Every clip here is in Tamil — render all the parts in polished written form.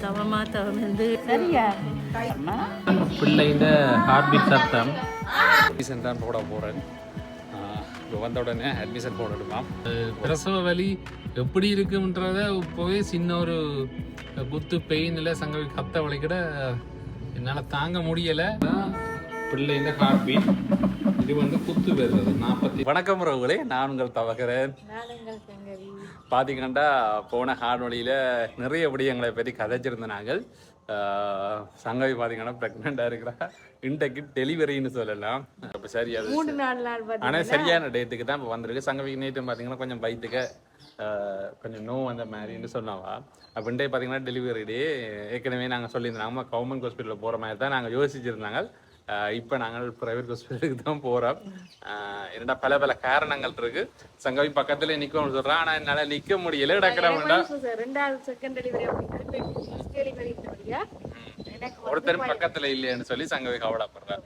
தவமா தவம் வந்து சரியா பிள்ளைங்க ஹார்ட் பீட் சத்தம் அட்மிஷன் தான் போட போகிறேன். இப்போ வந்த உடனே அட்மிஷன் போடணுமாம். பிரசவ வலி எப்படி இருக்குன்றத இப்போவே சின்ன ஒரு குத்து பெயினில் சங்கவி கத்த வலிக்கிட என்னால் தாங்க முடியலை. பிள்ளைங்க ஹார்ட் பீட் இது வந்து குத்து வருது 40. வணக்கம் உறவுகளே, நான் உங்கள் தவக்கிறேன். பார்த்தீங்கன்னா போன காணொலியில் நிறைய விடயங்களை பற்றி கதைச்சிருந்த நாங்கள். சங்கவி பார்த்தீங்கன்னா ப்ரெக்னெண்ட்டாக இருக்கிறா. இன்றைக்கு டெலிவரின்னு சொல்லலாம். இப்போ சரியா ஆனால் சரியான டேட்டுக்கு தான் இப்போ வந்திருக்கு. சங்கவிக்கு நேற்று பார்த்தீங்கன்னா கொஞ்சம் வயிற்றுக்கு கொஞ்சம் நோ அந்த மாதிரின்னு சொன்னாவா. அப்போ இன்றைக்கு பார்த்தீங்கன்னா டெலிவரி டே. ஏற்கனவே நாங்கள் சொல்லியிருந்தாங்க கவர்மெண்ட் ஹாஸ்பிட்டலில் போகிற மாதிரி தான் நாங்கள் யோசிச்சிருந்தாங்க. இப்போ நாங்கள் ப்ரைவேட் ஹாஸ்பிட்டலுக்கு தான் போகிறோம். என்னடா பல பல காரணங்கள் இருக்கு. சங்கவி பக்கத்துல நிற்கணும்னு சொல்கிறேன், ஆனால் என்னால் நிற்க முடியல. ஒருத்தரும் பக்கத்துல இல்லைன்னு சொல்லி சங்கவி கவலைப்படுறாரு.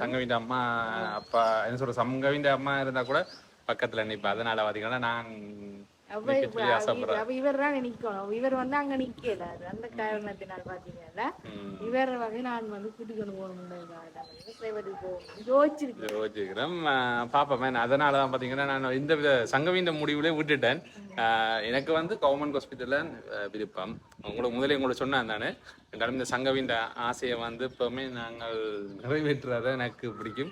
சங்கவின் அம்மா அப்பா என்ன சொல்ற, சங்கவின் அம்மா இருந்தா கூட பக்கத்துல நிற்பா. அதனால பாத்தீங்கன்னா நான் இவர் தான் நிக்கணும். இவர் வந்து அங்க நிக்கல. அந்த காரணத்தினால் பாத்தீங்கன்னா இவர் வந்து நான் வந்து கூட்டிக்கொண்டு யோசிக்கிறேன் பாப்பேன். அதனாலதான் பாத்தீங்கன்னா நான் இந்த சங்கவின் முடிவுல விட்டுட்டேன். எனக்கு வந்து கவர்மெண்ட் ஹாஸ்பிட்டல்ல விருப்பம். உங்களுக்கு முதலே உங்களுக்கு சொன்னேன் தானே. என்றாலும் இந்த சங்கவின் ஆசையை வந்து எப்பவுமே நாங்கள் நிறைவேற்றுறத எனக்கு பிடிக்கும்.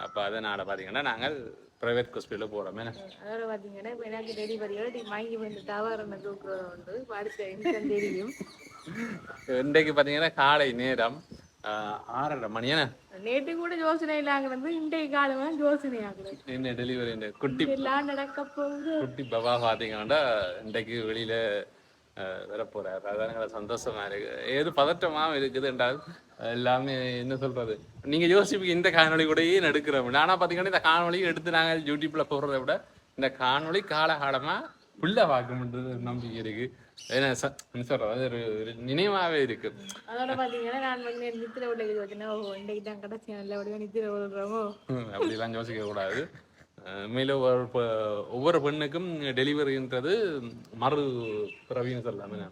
அப்ப அதனால பாத்தீங்கன்னா நாங்கள் பிரைவேட் ஹாஸ்பிட்டலில் போகிறோம். அதோட பார்த்தீங்கன்னா இப்போ எனக்கு டெலிவரியோட வாங்கி வந்து டவர் தூக்குறது உண்டு. அடுத்த தெரியும். இன்றைக்கு பார்த்தீங்கன்னா காலை நேரம் 6:30 மணி. நேற்று கூட யோசனை இல்லாங்கிறது இன்றைக்கு காலம் யோசனை ஆகுது. என்ன டெலிவரி குட்டி எல்லாம் நடக்க போகுது. குட்டி பாபா பார்த்தீங்கன்னா இன்றைக்கு வெளியில வரப்போறாரு. அதனால சந்தோஷமா இருக்கு. ஏது பதட்டமாகவும் இருக்குது என்றால் எல்லாமே என்ன சொல்றது, நீங்க யோசிப்பீங்க இந்த காணொலி கூடயே எடுக்கிறோம். ஆனா பாத்தீங்கன்னா இந்த காணொலியை எடுத்து நாங்கள் யூடியூப்ல போடுறத விட இந்த காணொலி காலகாலமா புள்ள பார்க்கணுன்றது நம்பிக்கை இருக்கு. என்ன சொல்றது, அது ஒரு நினைவாவே இருக்கு. அதோட பாத்தீங்கன்னா நான் வந்து நித்திர உள்ள இன்றைக்கு தான் கடைசி நல்ல வடிவா நித்திர விடுறோமோ அப்படிலாம் யோசிக்க கூடாது. மேலும் ஒவ்வொரு பெண்ணுக்கும் டெலிவரின்றது மறு பிறவின்னு சொல்லலாமே.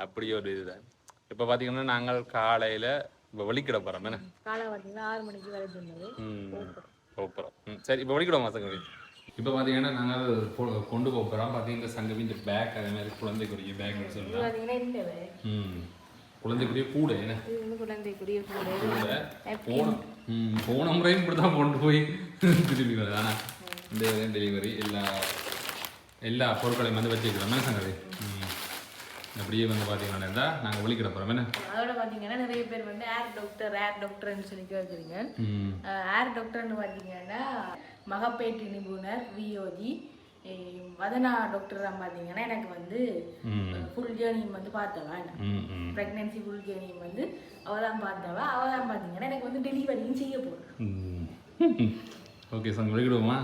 அப்படி ஒரு இதுதான். இப்போ பார்த்தீங்கன்னா நாங்கள் காலையில் இப்போ வலிக்கிட போகிறோம். என்ன காலை பார்த்தீங்கன்னா 6 மணிக்கு வரை சொன்னது போகிறோம். சரி, இப்போ வலிக்கிடுவோம் சங்கவி. இப்போ பார்த்தீங்கன்னா நாங்கள் கொண்டு போகிறோம். பார்த்தீங்கன்னா சங்கவி இந்த பேக் அதே மாதிரி குழந்தைக்குரிய பேக்னு சொல்லலாம். குழந்தைக்குரிய கூட என்ன குழந்தைக்குரிய கூட போன முறையும் இப்படி தான் கொண்டு போய் திருப்பி வருது. ஆனால் இந்த டெலிவரி எல்லா பொருட்களையும் வந்து வச்சுக்கிறோம் சங்கவி. அப்படியே வந்து பார்த்தீங்கன்னா நாங்கள் ஒழிக்கிற போகிறோம். என்ன அதோட பார்த்தீங்கன்னா நிறைய பேர் வந்து ஏர் டாக்டர்னு சொல்லி கேட்குறீங்க. ஏர் டாக்டர்னு பார்த்தீங்கன்னா மகப்பேற்று நிபுணர் விஓஜி வதனா டாக்டர் தான் பார்த்தீங்கன்னா எனக்கு வந்து ஃபுல் ஜேர்னியும் வந்து பார்த்தவன். ப்ரெக்னென்சி ஃபுல் ஜேர்னியும் வந்து அவள் தான் பார்த்தவன். அவள் தான் பார்த்தீங்கன்னா எனக்கு வந்து டெலிவரியும் செய்ய போகிறேன். Okay sir, ஒழிக்கிடுவோமா?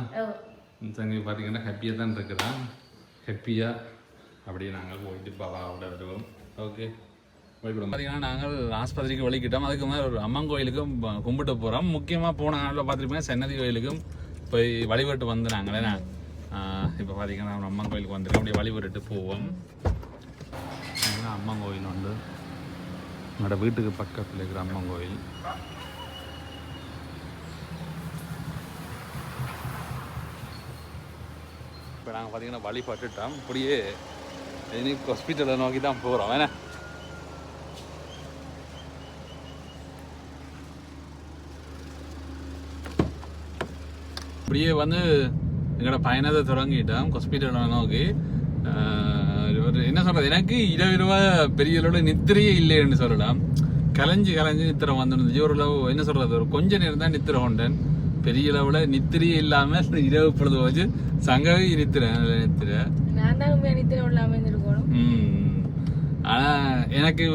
சங்கவி பார்த்தீங்கன்னா ஹாப்பியாக தான் இருக்கிறான். ஹாப்பியாக அப்படியே நாங்கள் போயிட்டு பாபாவோட வருவோம். ஓகே, வழிபடுவோம். பார்த்தீங்கன்னா நாங்கள் ஆஸ்பத்திரிக்கு வலிக்கிட்டோம். அதுக்கு மேலே ஒரு அம்மன் கோயிலுக்கும் கும்பிட்டு போகிறோம். முக்கியமாக போன நாளில் பார்த்துருப்பீங்க சன்னதி கோயிலுக்கும் போய் வழிபட்டு வந்து நாங்களே. இப்போ பார்த்தீங்கன்னா நம்ம அம்மன் கோயிலுக்கு வந்துருக்கோம். அப்படியே வழிபட்டு போவோம். அம்மன் கோயில் வந்து என்னோட வீட்டுக்கு பக்கத்தில் இருக்கிற அம்மன் கோயில். இப்போ நாங்கள் பார்த்தீங்கன்னா வழிபட்டுட்டோம். இப்படியே இனி ஹாஸ்பிட்டலை நோக்கி தான் போகிறோம். வேணா இப்படியே வந்து எங்களோட பயணத்தை தொடங்கிட்டோம் ஹாஸ்பிட்டலை நோக்கி. என்ன சொல்கிறது, எனக்கு இரவு பெரிய அளவில் நித்திரையே இல்லைன்னு சொல்லலாம். கலைஞ்சி நித்திரை வந்துருந்துச்சு. ஒரு அளவு என்ன சொல்கிறது, ஒரு கொஞ்ச நேரம் தான் நித்திரை கொண்டேன். பெரிய அளவில் நித்திரையே இல்லாமல் இரவு பொழுது வச்சு சங்கவி நித்திரை ஆனால் எனக்கு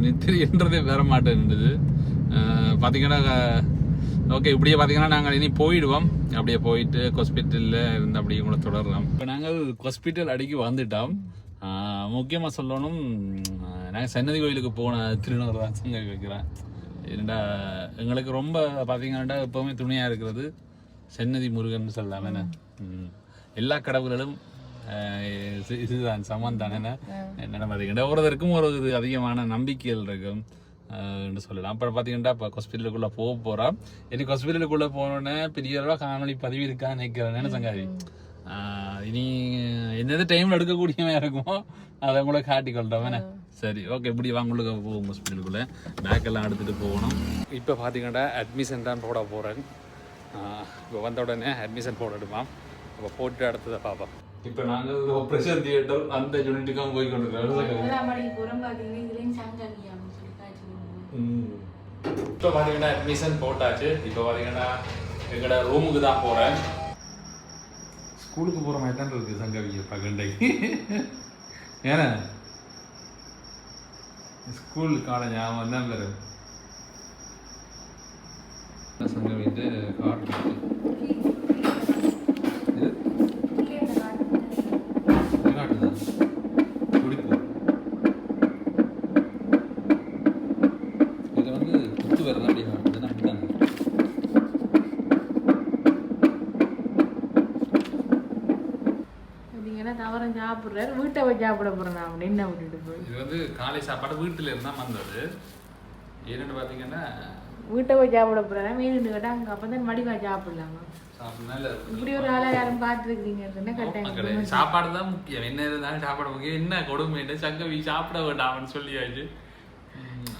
நித்திரைன்றதே வர மாட்டேன்றது. பார்த்தீங்கன்னா ஓகே, இப்படியே பார்த்தீங்கன்னா நாங்கள் இனி போயிடுவோம். அப்படியே போயிட்டு ஹாஸ்பிட்டலில் இருந்து அப்படியே கூட தொடர்றோம். இப்போ நாங்கள் ஹாஸ்பிட்டல் அடிக்கி வந்துட்டோம். முக்கியமாக சொல்லணும், நாங்கள் சன்னதி கோயிலுக்கு போன திருநூறு தான் சங்கவி வைக்கிறேன். ஏன்னா எங்களுக்கு ரொம்ப பார்த்தீங்கன்னா எப்போவுமே துணையாக இருக்கிறது சன்னதி முருகன் சொல்லலாம். என்ன எல்லா கடவுள்களும் இதுதான் சமம் தானே என்ன பார்த்தீங்கன்னா ஒருத்தருக்கும் ஒரு இது அதிகமான நம்பிக்கைகள் இருக்கும் சொல்லலாம். அப்புறம் பார்த்தீங்கன்னா இப்போ ஹாஸ்பிட்டலுக்குள்ளே போகிறோம். எனக்கு ஹாஸ்பிட்டலுக்குள்ளே போனோன்னே பெரிய அளவாக காணொலி பதிவு இருக்கான்னு நினைக்கிறேன் சங்காதி. இனி எந்தெந்த டைமில் எடுக்கக்கூடியவன் இருக்குமோ அதை கூட காட்டிக்கொள்கிறோம். சரி ஓகே, இப்படி வாங்களுக்கு போவோம் ஹாஸ்பிட்டலுக்குள்ளே பேக்கெல்லாம் எடுத்துகிட்டு போகணும். இப்போ பார்த்தீங்கன்னா அட்மிஷன் தான் போட போகிறேன். இப்போ வந்த உடனே அட்மிஷன் போட்டுடுமாம். இப்போ போட்டு அடுத்ததை பார்ப்போம். இப்போ நாங்கள் ஆப்ரேஷன் தியேட்டர் அந்த யூனிட்டுக்கும் போய் கொண்டிருக்கிறோம். இப்போ பார்த்தீங்கன்னா அட்மிஷன் போட்டாச்சு. இப்போ பார்த்தீங்கன்னா எங்களோட ரூமுக்கு தான் போகிறேன். ஸ்கூலுக்கு போகிற மாதிரி தான் இருக்குது சங்கவி பகண்டைக்கு. ஏன்னா ஸ்கூல் காலேஜ் ஞாபகம் தான் வரும். சங்கவிட்டு கார்டு சாப்பிட்றாரு, வீட்டை போய் சாப்பிட போறேன் நான் என்ன விட்டுட்டு போய். இது வந்து காலை சாப்பாடு வீட்டில் இருந்தால் வந்தது. ஏன்னு பார்த்தீங்கன்னா வீட்டை போய் சாப்பிட போறேன் மீன் கேட்டா அங்கே அப்போ தான் மடிவா சாப்பிடலாமா. இப்படி ஒரு ஆளா யாரும் பார்த்துருக்கீங்க. சாப்பாடு தான் முக்கியம், என்ன இருந்தாலும் சாப்பாடு முக்கியம். என்ன கொடுமை சங்கவி சாப்பிட வேண்டாம்னு சொல்லியாச்சு.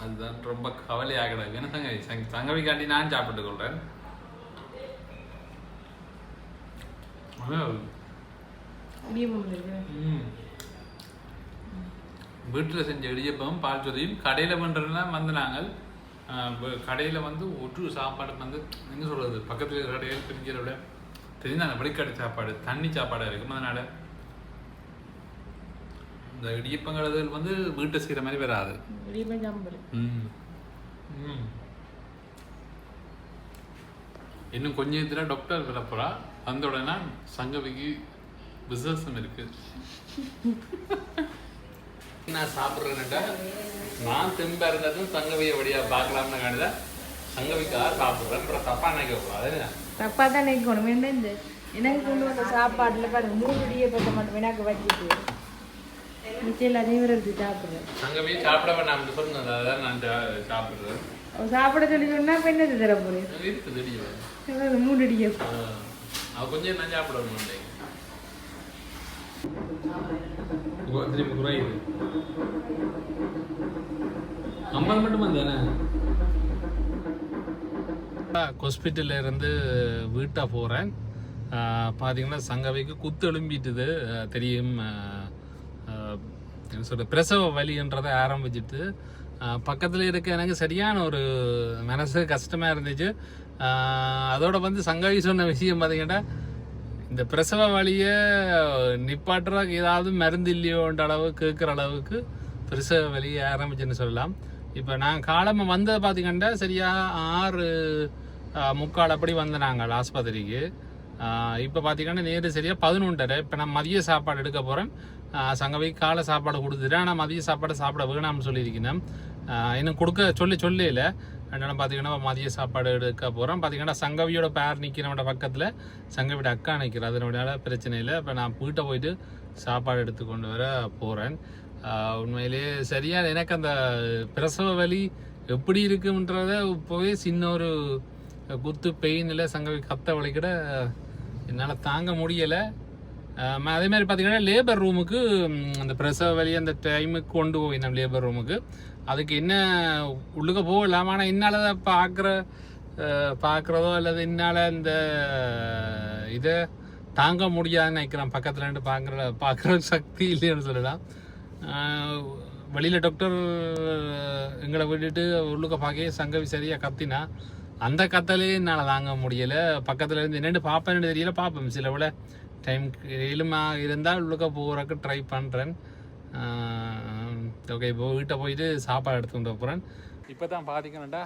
அதுதான் ரொம்ப கவலையாகிடாது. என்ன சங்கவிக்காண்டி நான் சாப்பிட்டு கொள்றேன். வீட்டில் செஞ்ச இடியப்பம் பால் சொதியும் கடையில் பண்ணுறதுலாம் வந்து நாங்கள் கடையில் வந்து ஒரு சாப்பாடு வந்து என்ன சொல்கிறது, பக்கத்தில் இருக்கிற கடையில் பிரிக்கிறத விட தெரிஞ்சாங்க வெளிக்கடை சாப்பாடு தண்ணி சாப்பாடாக இருக்கும். அதனால் இந்த இடியப்பங்கிறது வந்து வீட்டை செய்கிற மாதிரி வராது. இன்னும் கொஞ்சம் இதில் டாக்டர் விளப்புறா வந்த உடனே சங்கவிக்கு விசேஷம் இருக்கு. நான் சாப்பிட்றேன்னுட்டா நான் தெம்பா இருந்ததும் சங்கவியை வழியா பார்க்கலாம்னு காணுதா சங்கவிக்காக சாப்பிட்றேன். அப்புறம் தப்பா நினைக்கக்கூடாது. தப்பா தான் நினைக்கணும். என்ன இந்த எனக்கு கொண்டு வந்த சாப்பாடுல பாருங்க 3 இடியப்பத்தை மட்டும் எனக்கு வச்சுட்டு மிச்சம் அதையும் எடுத்து சாப்பிட்றேன். சங்கவி சாப்பிட வேண்டாம் சொன்னது, அதான் நான் சாப்பிட்றேன். சாப்பிட சொல்லி சொன்னா இப்போ என்னது தர போறேன். 3 இடியப்பம் அவ கொஞ்சம் நான் சாப்பிடணும். திரும்பி குறையுது. 50 மட்டும் வந்தானே. ஹாஸ்பிட்டல்ல இருந்து வீட்டா போறேன். பார்த்தீங்கன்னா சங்கவிக்கு குத்து எழும்பிட்டுது தெரியும். என்ன சொல்ற பிரசவ வலின்றதை ஆரம்பிச்சுட்டு பக்கத்தில் இருக்க எனக்கு சரியான ஒரு மனசு கஷ்டமா இருந்துச்சு. அதோட வந்து சங்கவி சொன்ன விஷயம் பார்த்தீங்கன்னா இந்த பிரசவ வலியை நிப்பாட்டுறதுக்கு ஏதாவது மருந்து இல்லையோன்ற அளவு கேட்குற அளவுக்கு பிரசவ வலியை ஆரம்பிச்சுன்னு சொல்லலாம். இப்போ நான் காலமாக வந்ததை பார்த்தீங்கன்னா சரியா 6:45 அப்படி வந்தேன் நாங்கள் ஆஸ்பத்திரிக்கு. இப்போ பார்த்தீங்கன்னா நேரு சரியாக 11:30. இப்போ நான் மதிய சாப்பாடு எடுக்க போகிறேன். சங்கவிக்கு காலை சாப்பாடு கொடுத்துட்டேன். ஆனால் மதிய சாப்பாடு சாப்பிட வேணாம்னு சொல்லியிருக்கேன். இன்னும் கொடுக்க சொல்லல. அதனால் பார்த்தீங்கன்னா மதிய சாப்பாடு எடுக்க போகிறோம். பார்த்தீங்கன்னா சங்கவியோட பேர் நிற்கிறவனோட பக்கத்தில் சங்கவியோட அக்கா நிற்கிற அதனோட பிரச்சனை இல்லை. இப்போ நான் வீட்டை போயிட்டு சாப்பாடு எடுத்து கொண்டு வர போகிறேன். உண்மையிலேயே சரியாக எனக்கு அந்த பிரசவ வலி எப்படி இருக்குன்றத இப்போவே சின்ன ஒரு குத்து பெயினில் சங்கவி கத்த வலிக்கிட என்னால் தாங்க முடியலை. அதே மாதிரி பார்த்தீங்கன்னா லேபர் ரூமுக்கு அந்த பிரசவ வலி அந்த டைமுக்கு கொண்டு போயிருந்தோம் லேபர் ரூமுக்கு. அதுக்கு என்ன உள்ளுக்க போகலாம். ஆனால் என்னால் அதை பார்க்குறதோ அல்லது என்னால் இந்த இதை தாங்க முடியாதுன்னு நினைக்கிறேன். பக்கத்தில் இருந்து பார்க்குற சக்தி இல்லைன்னு சொல்லலாம். வெளியில் டாக்டர் எங்களை விட்டுட்டு உள்ளுக்க பார்க்க சங்கவி சரியாக கத்தினா அந்த கத்தலே என்னால் தாங்க முடியலை. பக்கத்தில் இருந்து என்னென்னு பார்ப்பேன்னு தெரியல. பார்ப்பேன் சில விட டைம் எலுமா இருந்தால் உள்ளுக்க போகிறக்கு ட்ரை பண்ணுறேன். ஓகே, இப்போ வீட்டை போயிட்டு சாப்பாடு எடுத்துகிட்டு போகிறேன். இப்போ தான் பார்த்தீங்கன்னாட்டா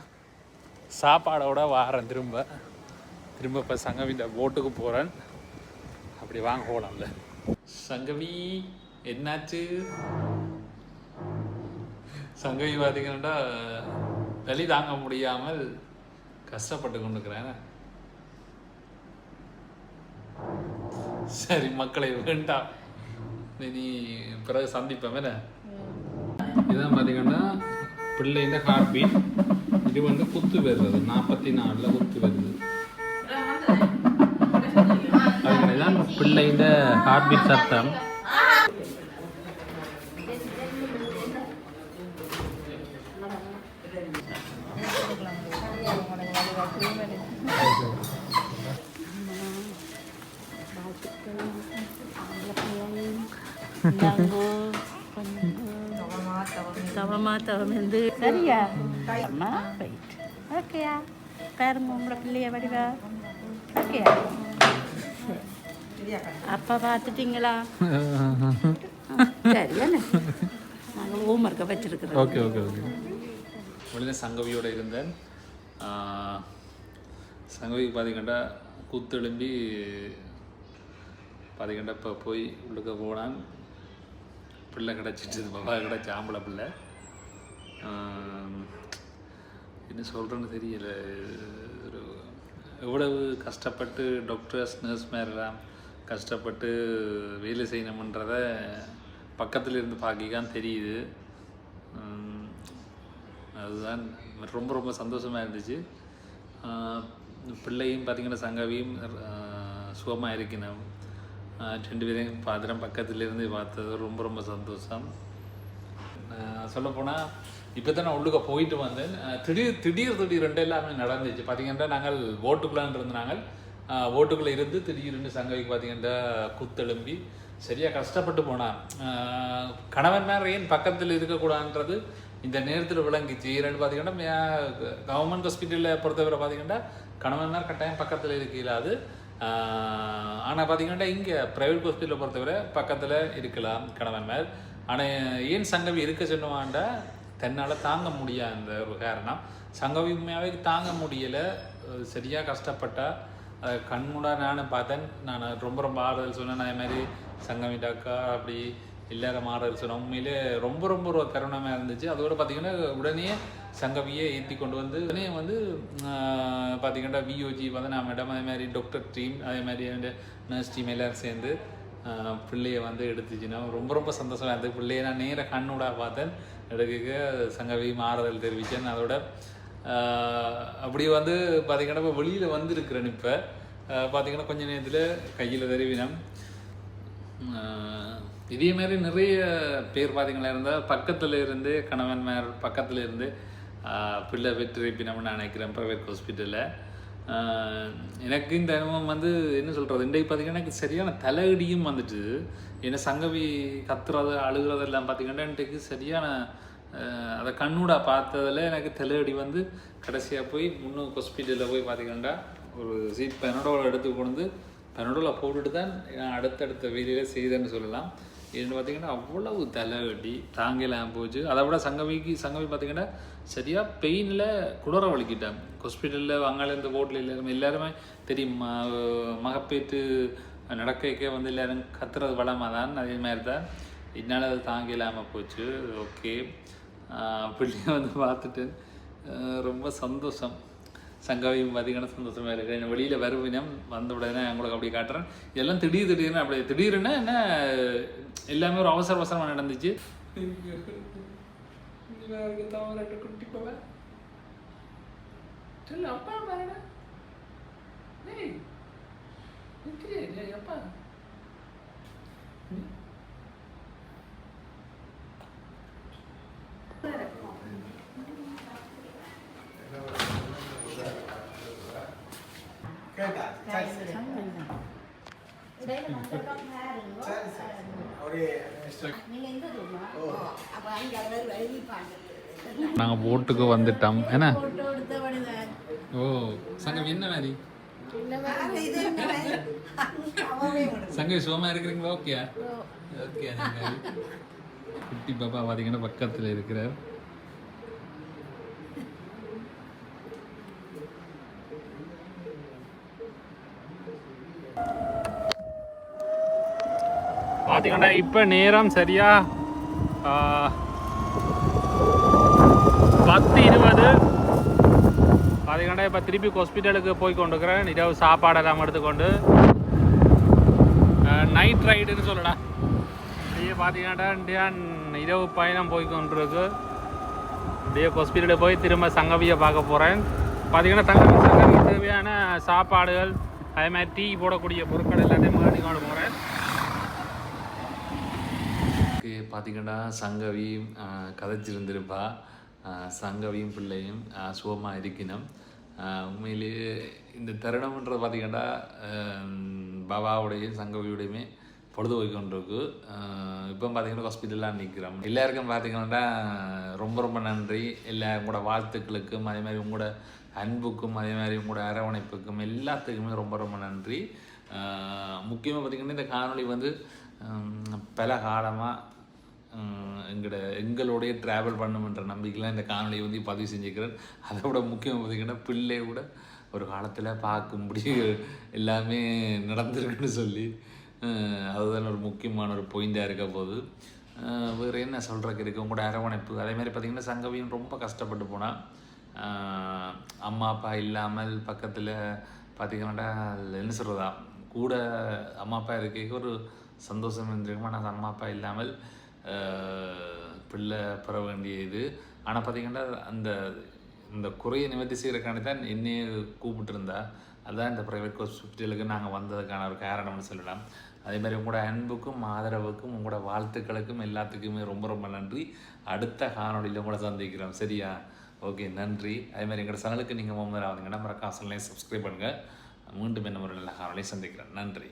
சாப்பாடோட வாரேன். திரும்ப இப்போ சங்கவியில் போட்டுக்கு போகிறேன். அப்படி வாங்க போகலாம்ல. சங்கவி என்னாச்சு? சங்கவி பார்த்தீங்கன்னாட்டா வலி தாங்க முடியாமல் கஷ்டப்பட்டு கொண்டுக்கிறேன். சரி மக்களை வேண்டாம் இனி பிறகு சந்திப்பேன் என்ன. இதுதான் பார்த்தீங்கன்னா பிள்ளைங்க ஹார்ட் பீட். இது வந்து குத்து வருது 44 குத்து வருது. அதுதான் பிள்ளைங்க ஹார்ட் பீட் சத்தம். சரியா அம்மா போயிட்டு ஓகேயா பாருங்க உங்களை பிள்ளைய வடிவா ஓகேயா அப்பா பார்த்துட்டீங்களா சரியாண்ணே நாங்கள் ஹோம்ஒர்க்கை வச்சிருக்கிறோம். Okay okay okay. உடனே சங்கவியோடு இருந்தேன். சங்கவிக்கு பார்த்தீங்கன்னா கூத்தெழும்பி பார்த்தீங்கன்னா இப்போ போய் உள்ளுக்க போனான். பிள்ளை கிடச்சிட்டு பாப்பா கிடச்சி ஆம்பளை பிள்ளை. என்ன சொல்கிறேன்னு தெரியல. ஒரு எவ்வளவு கஷ்டப்பட்டு டாக்டர்ஸ் நர்ஸ் மாதிரிலாம் கஷ்டப்பட்டு வேலை செய்யணுமன்றத பக்கத்தில் இருந்து பார்க்கிக்கான்னு தெரியுது. அதுதான் ரொம்ப ரொம்ப சந்தோஷமாக இருந்துச்சு. பிள்ளையும் பார்த்திங்கன்னா சங்கவியும் சுகமாக இருக்கணும். 2 பேரையும் பார்த்துறேன். பக்கத்துலேருந்து பார்த்தது ரொம்ப ரொம்ப சந்தோஷம். சொல்லப்போனால் இப்போ தான் நான் உள்ளுக்க போயிட்டு வந்தேன். திடீர் எல்லாமே நடந்துச்சு. பார்த்திங்கன்னா நாங்கள் ஓட்டுக்குள்ளான் இருந்தாங்க. ஓட்டுக்குள்ளே இருந்து திடீர்னு சங்கவிக்கு பார்த்திங்கன்னா குத்தெலும்பி சரியாக கஷ்டப்பட்டு போனான். கணவன் மேலே ஏன் பக்கத்தில் இருக்கக்கூடாதுன்றது இந்த நேரத்தில் விளங்கிச்சு. இரண்டு பார்த்திங்கன்னா கவர்மெண்ட் ஹாஸ்பிட்டலில் பொறுத்தவரை பார்த்திங்கன்னா கணவன் மேலே கட்டாயம் பக்கத்தில் இருக்கல. அது ஆனால் பார்த்திங்கன்னா இங்கே ப்ரைவேட் ஹாஸ்பிட்டலில் பொறுத்தவரை பக்கத்தில் இருக்கலாம் கணவன் மேல். ஆனால் ஏன் சங்கவி இருக்க சொன்னவாண்டா தன்னால் தாங்க முடியாது. அந்த ஒரு காரணம் சங்கவி உண்மையாகவே தாங்க முடியலை. சரியாக கஷ்டப்பட்டா கண்மூடா நானும் பார்த்தேன். நான் ரொம்ப ரொம்ப ஆறுதல் சொன்னேன். நான் இதுமாதிரி சங்கமிட்டாக்கா அப்படி எல்லாரும் ஆறுதல் சொன்னேன். உண்மையிலே ரொம்ப ரொம்ப ஒரு தருணமாக இருந்துச்சு. அதோடு பார்த்திங்கன்னா உடனே சங்கவியை ஏற்றி கொண்டு வந்து உடனே வந்து பார்த்திங்கன்னா விஓஜி வந்து நான் மேடம் அதேமாதிரி டாக்டர் டீம் அதேமாதிரி அந்த நர்ஸ் டீம் எல்லோரும் சேர்ந்து பிள்ளையை வந்து எடுத்துச்சுன்னா ரொம்ப ரொம்ப சந்தோஷமாக இருந்தது. பிள்ளையை நான் நேராக கண்ணூடாக பார்த்தேன். எடுக்க சங்கவியும் ஆறுதல் தெரிவித்தேன். அதோட அப்படி வந்து பார்த்திங்கன்னா இப்போ வெளியில் வந்திருக்கிறேன். இப்போ பார்த்திங்கன்னா கொஞ்ச நேரத்தில் கையில் தெரிவினம். இதே மாதிரி நிறைய பேர் பார்த்திங்களா இருந்தால் பக்கத்தில் இருந்து கணவன் மேல் பக்கத்தில் இருந்து பிள்ளை பெற்றிருப்பினம்னு நான் நினைக்கிறேன் ப்ரைவேட் ஹாஸ்பிட்டலில். எனக்கு இந்த அனுபவம் வந்து என்ன சொல்கிறது, இன்றைக்கு பார்த்திங்கன்னா எனக்கு சரியான தலையடியும் வந்துட்டு. ஏன்னா சங்கவி கத்துறது அழுகிறதெல்லாம் பார்த்திங்கன்னா இன்றைக்கு சரியான அதை கண்ணூடா பார்த்ததில் எனக்கு தலையடி வந்து கடைசியாக போய் முன்னூறு ஹாஸ்பிட்டலில் போய் பார்த்திங்கன்னா ஒரு சீட் பெனடோல் எடுத்து கொண்டு பெனடோலை போட்டுட்டு தான் நான் அடுத்தடுத்த வீதியில் செய்தேன்னு சொல்லலாம். ஏன்னு பார்த்திங்கன்னா அவ்வளவு தலைவட்டி தாங்கலாம் போச்சு. அதை விட சங்கவி பார்த்திங்கன்னா சரியாக பெயினில் குளர வலிக்கிட்டாங்க ஹாஸ்பிட்டலில். அங்காலேருந்து ரோட்டில் எல்லாருமே தெரியும் மகப்பேற்று நடக்கே வந்து எல்லோரும் கத்துறது வளமாக தான். அதே மாதிரி தான் என்னால் அது தாங்க இல்லாமல் போச்சு. ஓகே பிள்ளைய வந்து பார்த்துட்டு ரொம்ப சந்தோஷம். சங்கவியும் பார்த்திங்கன்னா சந்தோஷமாக இருக்குது. வெளியில் வருவினம் வந்த உடனே உங்களுக்கு அப்படி காட்டுறேன். இதெல்லாம் திடீர்னு அப்படி திடீர்னு என்ன எல்லாமே ஒரு அவசரமாக நடந்துச்சு. குட்டி போவ அப்பா பாருங்க அப்பா நாங்கள் போட்டுக்கு வந்துட்டோம். என்ன ஓ சங்கவி என்ன மாதிரி சங்கவி சுகமாக இருக்கிறீங்களா? Okay okay. குட்டி பாப்பா பார்த்தீங்கன்னா பக்கத்தில் இருக்கிறார். பார்த்தீங்கன்னா இப்போ நேரம் சரியா 10:20. பார்த்தீங்கன்னா இப்போ திருப்பி ஹாஸ்பிட்டலுக்கு போய் கொண்டுக்கிறேன். இரவு சாப்பாடெல்லாம் எடுத்துக்கொண்டு நைட் ரைடுன்னு சொல்லலாம். பார்த்தீங்கன்னா இரவு பயணம் போய் கொண்டிருக்கு. அப்படியே ஹாஸ்பிட்டலில் போய் திரும்ப சங்கவியை பார்க்க போகிறேன். பார்த்தீங்கன்னா சங்கவிக்கு தேவையான சாப்பாடுகள் அதே மாதிரி டீ போடக்கூடிய பொருட்கள் எல்லாத்தையும் மாட்டி கொண்டு போகிறேன். பார்த்தீங்கன்னா சங்கவியும் கதைச்சிருந்திருப்பா. சங்கவியும் பிள்ளையும் சுகமாக இருக்கணும். உண்மையிலேயே இந்த தருணம்ன்றது பார்த்திங்கன்னா பாபாவுடையும் சங்கவியுடையுமே பொழுது போய் கொண்டிருக்கு. இப்போ பார்த்திங்கன்னா ஹாஸ்பிட்டலாக நிற்கிறோம். எல்லாருக்கும் பார்த்திங்கன்னா ரொம்ப ரொம்ப நன்றி. எல்லாரும் கூட வாழ்த்துக்களுக்கும் அதே மாதிரி உங்களோட அன்புக்கும் அதே மாதிரி உங்களோட அரவணைப்புக்கும் எல்லாத்துக்குமே ரொம்ப ரொம்ப நன்றி. முக்கியமாக பார்த்திங்கன்னா இந்த காணொளி வந்து பல காலமாக எங்களோடைய ட்ராவல் பண்ணுமென்ற நம்பிக்கைலாம் இந்த காணொலியை வந்து பதிவு செஞ்சுக்கிறேன். அதை விட முக்கியமாக பார்த்திங்கன்னா பிள்ளை கூட ஒரு காலத்தில் பார்க்கும்படி எல்லாமே நடந்திருக்குன்னு சொல்லி அதுதான் ஒரு முக்கியமான ஒரு பாயிண்டாக இருக்க போது. வேறு என்ன சொல்கிறக்கு இருக்குது உங்களோட அரவணைப்பு. அதேமாதிரி பார்த்திங்கன்னா சங்கவியும் ரொம்ப கஷ்டப்பட்டு போனால் அம்மா அப்பா இல்லாமல் பக்கத்தில் பார்த்திங்கன்னா என்ன சொல்கிறதா கூட அம்மா அப்பா இருக்க ஒரு சந்தோஷம் இருந்திருக்குமா. நான் அம்மா அப்பா இல்லாமல் பிள்ளை பெற வேண்டியது. ஆனால் பார்த்திங்கன்னா இந்த குறையை நிவர்த்தி செய்கிறக்காண்டி தான் என்னையே கூப்பிட்டுருந்தா. அதுதான் இந்த ப்ரைவேட் ஹாஸ்பிட்டலுக்கு நாங்கள் வந்ததுக்கான ஒரு காரணம்னு சொல்லலாம். அதே மாதிரி உங்களோட அன்புக்கும் ஆதரவுக்கும் உங்களோட வாழ்த்துக்களுக்கும் எல்லாத்துக்குமே ரொம்ப ரொம்ப நன்றி. அடுத்த காணொலியில் உங்களை சந்திக்கிறோம். சரியா? ஓகே, நன்றி. அதே மாதிரி எங்களோட சேனலுக்கு நீங்கள் முதல்ல ஆகுதுங்கன்னா மறக்காம சப்ஸ்கிரைப் பண்ணுங்கள். மீண்டும் என்ன ஒரு நல்ல காணொலியை சந்திக்கிறேன். நன்றி.